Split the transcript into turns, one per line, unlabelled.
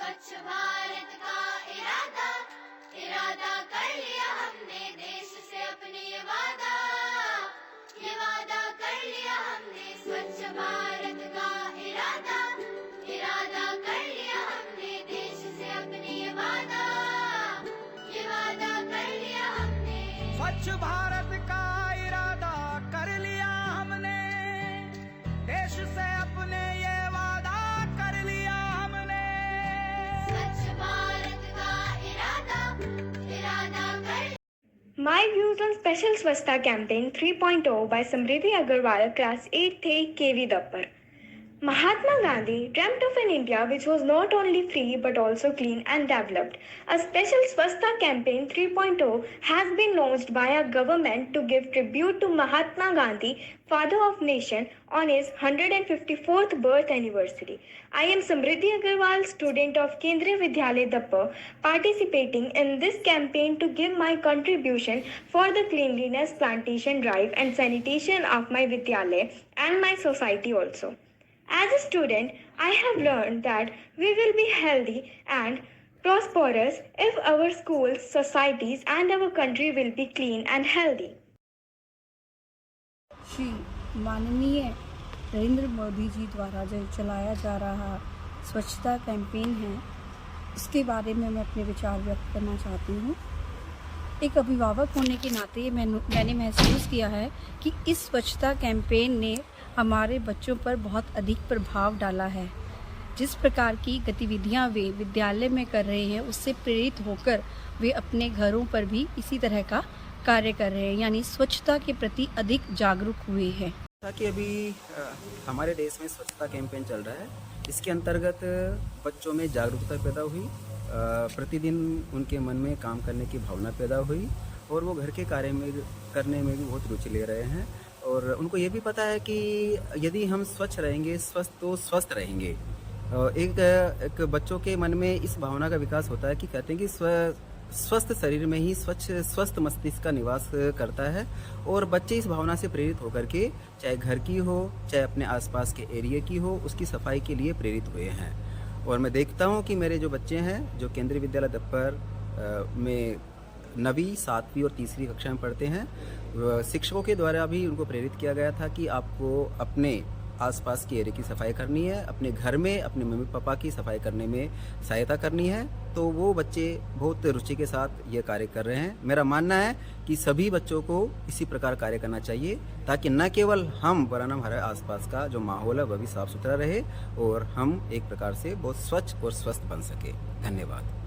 स्वच्छ भारत का इरादा इरादा कर लिया हमने, देश से अपने ये वादा कर लिया हमने। स्वच्छ भारत का इरादा इरादा कर लिया हमने, देश से अपने ये वादा कर लिया हमने।
स्वच्छ भारत का इरादा कर लिया हमने, देश से अपने ये वादा कर लिया हमने।
स्वच्छ भारत का इरादा कर।
My views on Special Swachhta Campaign 3.0 by Samriddhi Agarwal, Class 8th KV Dappar. Mahatma Gandhi dreamt of an India which was not only free but also clean and developed. A special Swachhta Campaign 3.0 has been launched by our government to give tribute to Mahatma Gandhi, father of nation, on his 154th birth anniversary. I am Samriddhi Agarwal, student of Kendriya Vidyalaya Dappar, participating in this campaign to give my contribution for the cleanliness plantation drive and sanitation of my Vidyalaya and my society also. As a student, I have learned that we will be healthy and prosperous if our schools, societies and our country will be clean and healthy.
Shri माननीय नरेंद्र मोदी जी द्वारा जो चलाया जा रहा स्वच्छता campaign है, इसके बारे में मैं अपने विचार व्यक्त करना चाहती हूँ। एक अभिभावक होने के नाते मैंने महसूस किया है कि इस स्वच्छता कैंपेन ने हमारे बच्चों पर बहुत अधिक प्रभाव डाला है। जिस प्रकार की गतिविधियां वे विद्यालय में कर रहे हैं, उससे प्रेरित होकर वे अपने घरों पर भी इसी तरह का कार्य कर रहे हैं, यानी स्वच्छता के प्रति अधिक जागरूक हुए हैं।
ताकि अभी हमारे देश में स्वच्छता कैंपेन चल रहा है, इसके अंतर्गत बच्चों में जागरूकता पैदा हुई, प्रतिदिन उनके मन में काम करने की भावना पैदा हुई और वो घर के कार्य में करने में भी बहुत रुचि ले रहे हैं। और उनको ये भी पता है कि यदि हम स्वच्छ रहेंगे, स्वस्थ तो स्वस्थ रहेंगे। एक बच्चों के मन में इस भावना का विकास होता है कि कहते हैं कि स्वस्थ शरीर में ही स्वस्थ मस्तिष्क का निवास करता है। और बच्चे इस भावना से प्रेरित होकर के चाहे घर की हो चाहे अपने आसपास के एरिया की हो, उसकी सफाई के लिए प्रेरित हुए हैं। और मैं देखता हूँ कि मेरे जो बच्चे हैं जो केंद्रीय विद्यालय दप्पर में 9वीं, 7वीं और 3री कक्षा में पढ़ते हैं, शिक्षकों के द्वारा भी उनको प्रेरित किया गया था कि आपको अपने आसपास की एरिया की सफाई करनी है, अपने घर में अपने मम्मी पापा की सफाई करने में सहायता करनी है। तो वो बच्चे बहुत रुचि के साथ ये कार्य कर रहे हैं। मेरा मानना है कि सभी बच्चों को इसी प्रकार कार्य करना चाहिए, ताकि न केवल हम वरन हमारे आसपास का जो माहौल है वह भी साफ सुथरा रहे और हम एक प्रकार से बहुत स्वच्छ और स्वस्थ बन सके। धन्यवाद।